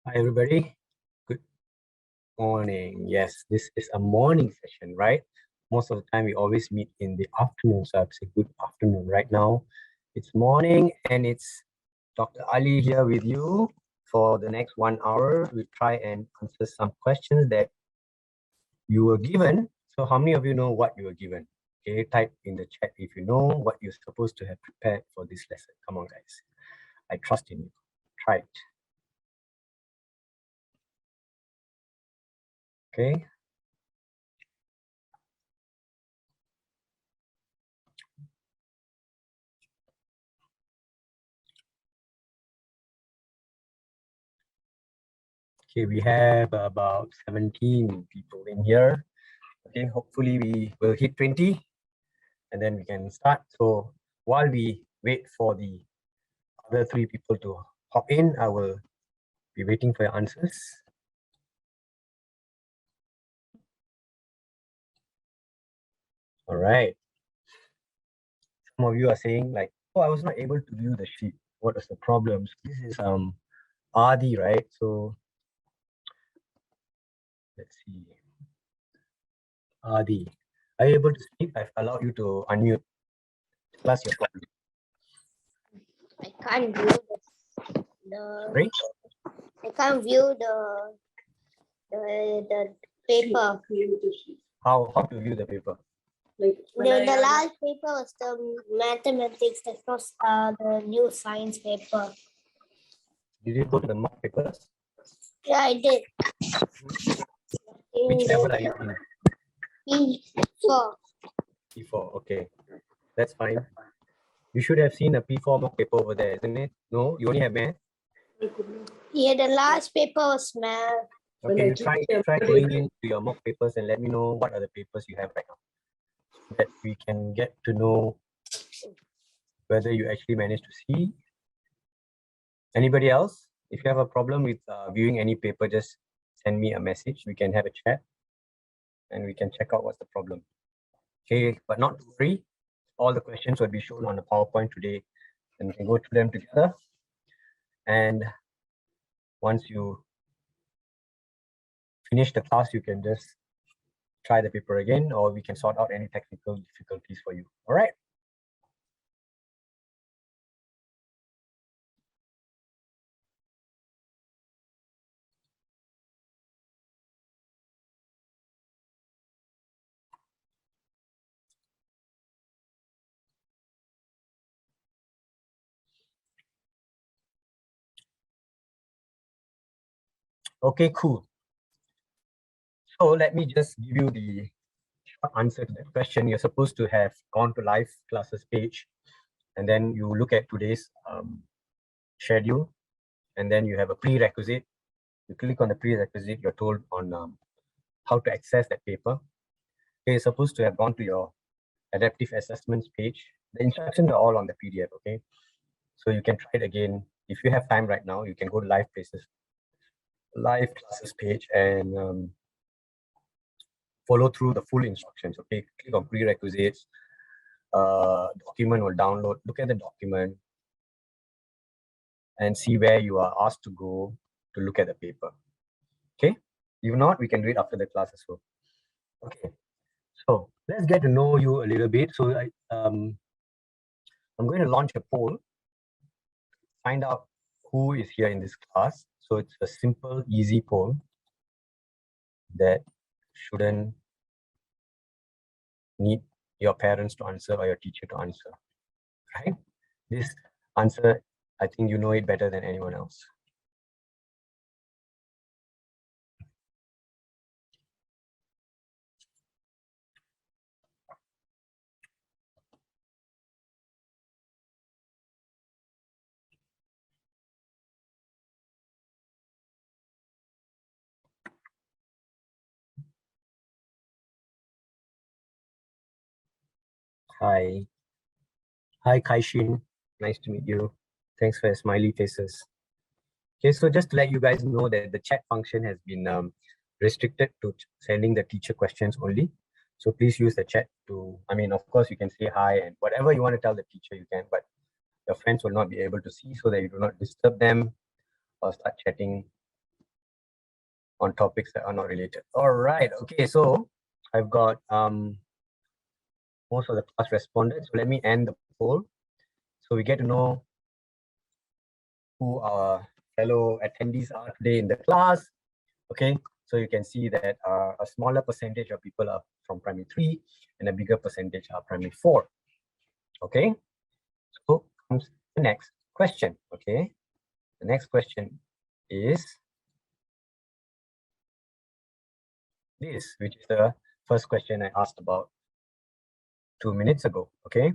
Hi, everybody. Good morning. Yes, this is a morning session, right? Most of the time, we always meet in the afternoon. So I'd say good afternoon. Right now, it's morning and it's Dr. Ali here with you for the next 1 hour. We'll try and answer some questions that you were given. So how many of you know what you were given? Okay, type in the chat if you know what you're supposed to have prepared for this lesson. Come on, guys. I trust in you. Try it. Okay. Okay, we have about 17 people in here. Okay, hopefully we will hit 20 and then we can start. So while we wait for the other 3 people to hop in, I will be waiting for your answers. All right. Some of you are saying like, oh, I was not able to view the sheet. What is the problem? So this is Adi, right? So let's see. Adi, are you able to speak? I've allowed you to unmute. Plus your problem. I can't view the Right? I can't view the paper. How to view the paper? The last paper was the mathematics. That was the new science paper. Did you go to the mock papers? Yeah, I did. Which level are you in? P4. P4, okay. That's fine. You should have seen a P4 mock paper over there, isn't it? No, you only have math? Yeah, the last paper was math. Okay, you try going into your mock papers and let me know what are the papers you have right now. So that we can get to know whether you actually managed to see. Anybody else? If you have a problem with viewing any paper, just send me a message. We can have a chat and we can check out what's the problem. Okay, but not to worry. All the questions will be shown on the PowerPoint today and we can go through them together. And once you finish the class, you can just try the paper again, or we can sort out any technical difficulties for you. All right. Okay, cool. So let me just give you the short answer to that question. You're supposed to have gone to live classes page, and then you look at today's schedule, and then you have a prerequisite. You click on the prerequisite, you're told on how to access that paper. Okay, you're supposed to have gone to your adaptive assessments page. The instructions are all on the PDF, okay? So you can try it again. If you have time right now, you can go to live classes page and follow through the full instructions. Okay, click on prerequisites. Document will download. Look at the document and see where you are asked to go to look at the paper. Okay, if not, we can do it after the class as well. Okay, so let's get to know you a little bit. So I'm going to launch a poll. Find out who is here in this class. So it's a simple, easy poll that shouldn't need your parents to answer or your teacher to answer, right? This answer, I think you know it better than anyone else. Hi. Hi, Kaishin. Nice to meet you. Thanks for your smiley faces. Okay, so just to let you guys know that the chat function has been restricted to sending the teacher questions only. So please use the chat to, I mean, of course, you can say hi and whatever you want to tell the teacher, you can, but your friends will not be able to see so that you do not disturb them or start chatting on topics that are not related. All right, okay, so I've got most of the class responded. So let me end the poll. So we get to know who our fellow attendees are today in the class. Okay, so you can see that a smaller percentage of people are from primary 3 and a bigger percentage are primary 4. Okay, so comes the next question. Okay, the next question is this, which is the first question I asked about 2 minutes ago. Okay,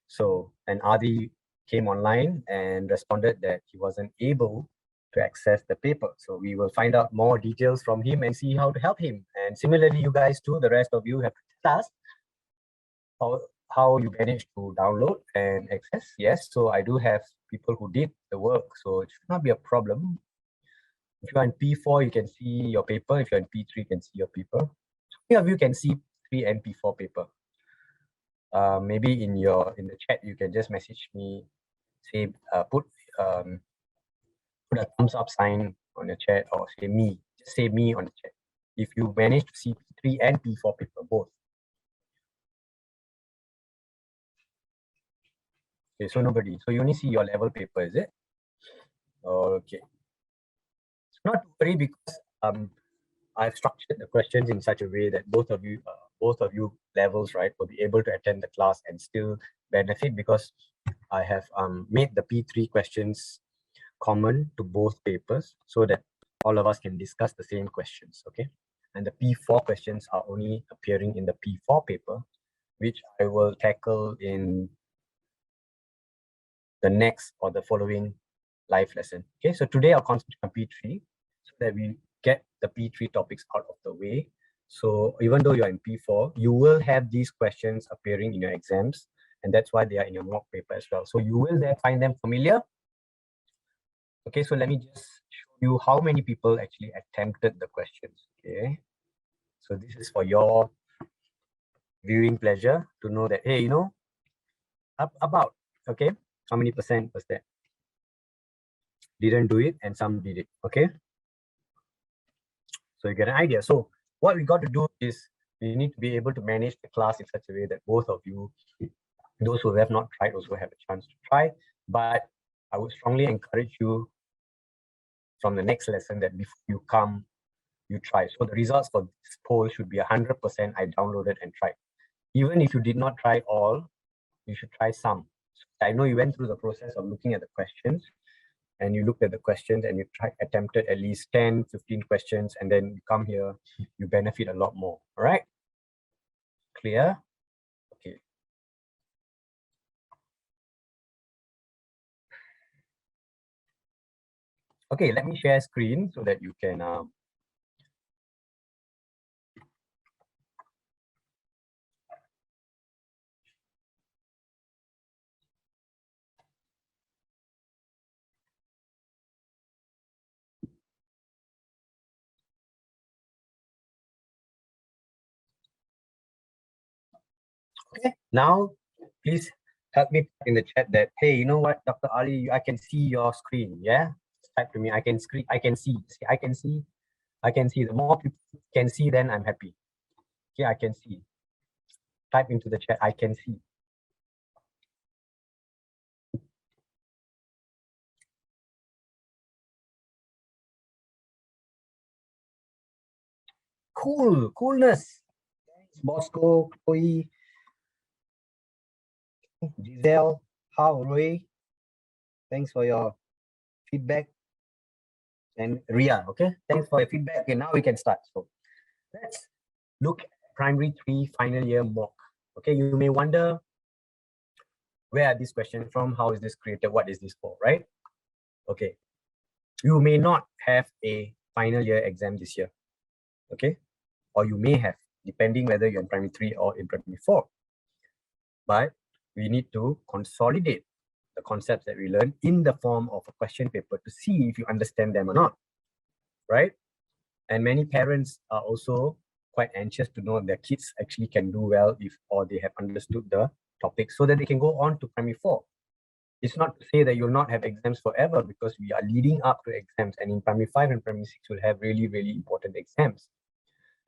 so and Adi came online and responded that he wasn't able to access the paper. So we will find out more details from him and see how to help him. And similarly, you guys too, the rest of you have to tell us how you managed to download and access. Yes, so I do have people who did the work, so it should not be a problem. If you're in P4, you can see your paper. If you're in P3, you can see your paper. Many of you can see P3 and P4 paper. Maybe in the chat, you can just message me, say put a thumbs up sign on the chat, or say me, just say me on the chat if you manage to see P3 and P4 paper both. Okay, so nobody. So you only see your level paper, is it? Okay. Not to worry, because I've structured the questions in such a way that both of you levels, right, will be able to attend the class and still benefit, because I have made the P3 questions common to both papers so that all of us can discuss the same questions. Okay, and the P4 questions are only appearing in the P4 paper, which I will tackle in the next or the following live lesson. Okay, so today I'll concentrate on P3 so that we get the P3 topics out of the way. So even though you're in P4, you will have these questions appearing in your exams, and that's why they are in your mock paper as well. So you will then find them familiar. Okay, so let me just show you how many people actually attempted the questions. Okay, so this is for your viewing pleasure to know that, hey, you know, about, okay, how many percent was that? Didn't do it, and some did it. Okay, so you get an idea. So what we got to do is we need to be able to manage the class in such a way that both of you, those who have not tried, also have a chance to try. But I would strongly encourage you from the next lesson that before you come, you try. So the results for this poll should be 100% I downloaded and tried. Even if you did not try all, you should try some. So I know you went through the process of looking at the questions, and you looked at the questions and you attempted at least 10, 15 questions, and then you come here, you benefit a lot more. All right? Clear? Okay. Okay, let me share screen so that you can okay, now please help me in the chat that, hey, you know what, Dr. Ali, I can see your screen. Yeah, type to me, I can see. I can see. The more people can see, then I'm happy. Okay, I can see. Type into the chat, I can see. Coolness. Thanks, Bosco, Chloe, Giselle, how, Roy. Thanks for your feedback. And Ria, okay, thanks for your feedback. Okay, now we can start. So let's look at primary 3 final year mock. Okay, you may wonder, where are these questions from? How is this created? What is this for, right? Okay, you may not have a final year exam this year, okay? Or you may have, depending whether you're in primary 3 or in primary 4. But we need to consolidate the concepts that we learn in the form of a question paper to see if you understand them or not, right? And many parents are also quite anxious to know their kids actually can do well if, or they have understood the topic so that they can go on to primary 4. It's not to say that you'll not have exams forever, because we are leading up to exams, and in primary 5 and primary 6 we'll have really, really important exams.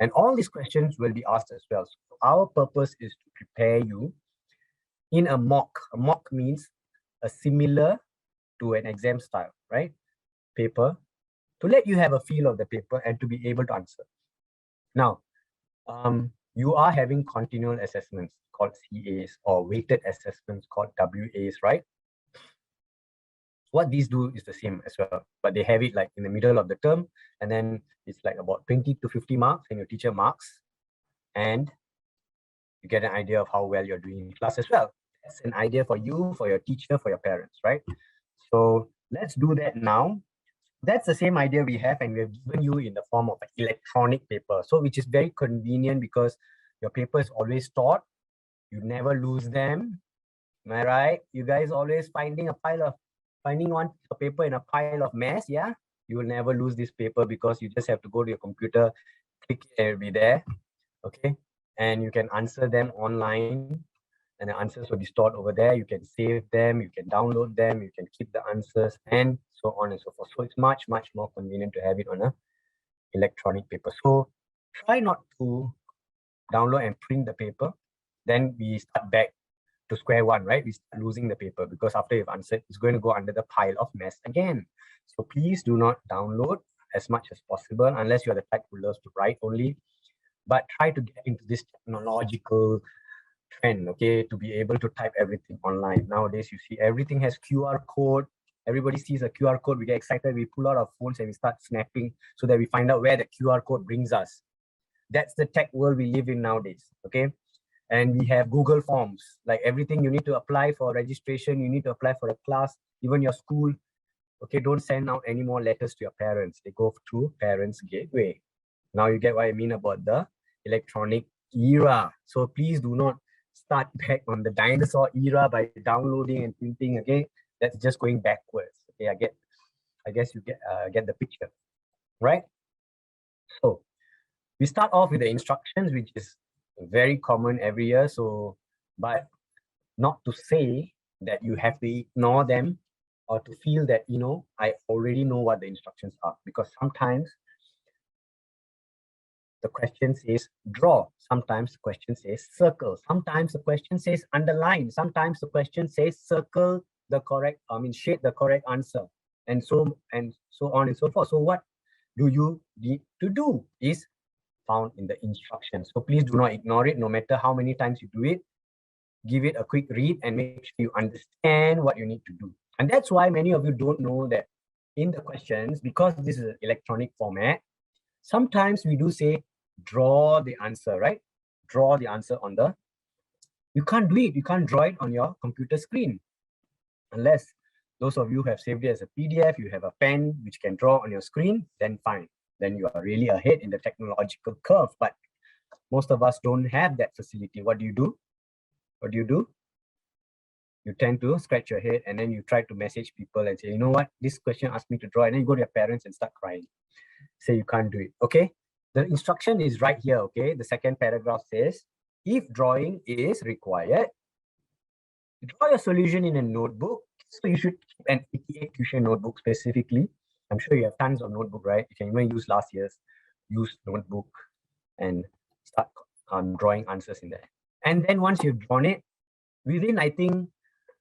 And all these questions will be asked as well. So our purpose is to prepare you in a mock. A mock means a similar to an exam style, right? Paper, to let you have a feel of the paper and to be able to answer. Now, you are having continual assessments called CAs, or weighted assessments called WAs, right? What these do is the same as well, but they have it like in the middle of the term, and then it's like about 20 to 50 marks, and your teacher marks, and you get an idea of how well you're doing in class as well. That's an idea for you, for your teacher, for your parents, right? So let's do that now. That's the same idea we have, and we have given you in the form of an electronic paper. So which is very convenient because your paper is always stored. You never lose them. Am I right? You guys always finding one paper in a pile of mess, yeah? You will never lose this paper because you just have to go to your computer, click it, and it'll be there, okay? And you can answer them online, and the answers will be stored over there. You can save them, you can download them, you can keep the answers, and so on and so forth. So it's much, much more convenient to have it on a electronic paper. So try not to download and print the paper. Then we start back to square one, right? We start losing the paper, because after you've answered, it's going to go under the pile of mess again. So please do not download as much as possible, unless you're the type who loves to write only. But try to get into this technological trend, okay, to be able to type everything online. Nowadays, you see everything has QR code. Everybody sees a QR code, we get excited, we pull out our phones and we start snapping so that we find out where the QR code brings us. That's the tech world we live in nowadays, okay? And we have Google Forms, like everything you need to apply for registration, you need to apply for a class, even your school. Okay, don't send out any more letters to your parents. They go through Parents Gateway. Now you get what I mean about the electronic era. So please do not start back on the dinosaur era by downloading and printing. Okay, that's just going backwards. Okay, I guess you get the picture, right? So we start off with the instructions, which is very common every year. So, but not to say that you have to ignore them or to feel that, you know, I already know what the instructions are, because sometimes the question says draw, sometimes the question says circle, sometimes the question says underline, sometimes the question says circle the correct, shade the correct answer, and so on and so forth. So what do you need to do is found in the instructions. So please do not ignore it, no matter how many times you do it. Give it a quick read and make sure you understand what you need to do. And that's why many of you don't know that in the questions, because this is an electronic format, sometimes we do say draw the answer, right? Draw the answer on the, you can't do it, you can't draw it on your computer screen. Unless those of you who have saved it as a PDF, you have a pen which can draw on your screen, then fine. Then you are really ahead in the technological curve. But most of us don't have that facility. What do you do? What do you do? You tend to scratch your head, and then you try to message people and say, you know what, this question asked me to draw, and then you go to your parents and start crying. Say you can't do it, okay? The instruction is right here, okay? The second paragraph says, if drawing is required, draw your solution in a notebook. So you should keep an 88tuition notebook specifically. I'm sure you have tons of notebook, right? You can even use last year's used notebook and start drawing answers in there. And then once you've drawn it, within, I think,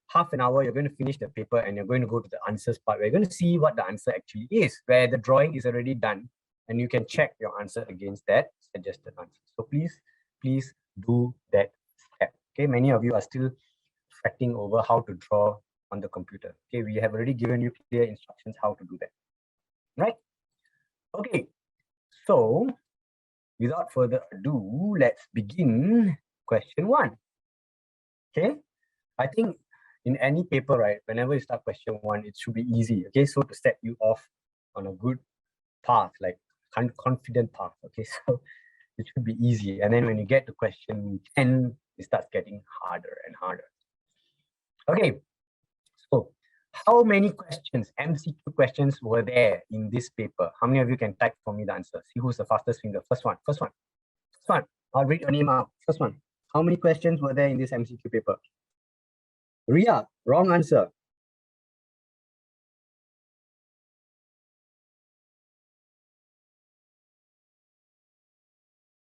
half an hour, you're going to finish the paper and you're going to go to the answers part. We're going to see what the answer actually is, where the drawing is already done, and you can check your answer against that suggested answer. So please do that step. Okay, many of you are still fretting over how to draw on the computer. Okay, we have already given you clear instructions how to do that. Right? Okay, so without further ado, let's begin question 1. Okay, I think in any paper, right, whenever you start question 1, it should be easy. Okay, so to set you off on a good path, like confident path. Okay, so it should be easy. And then when you get to question 10, it starts getting harder and harder. Okay, so how many questions, MCQ questions, were there in this paper? How many of you can type for me the answer? See who's the fastest finger. First one. I'll read your name out. First one. How many questions were there in this MCQ paper? Ria, wrong answer.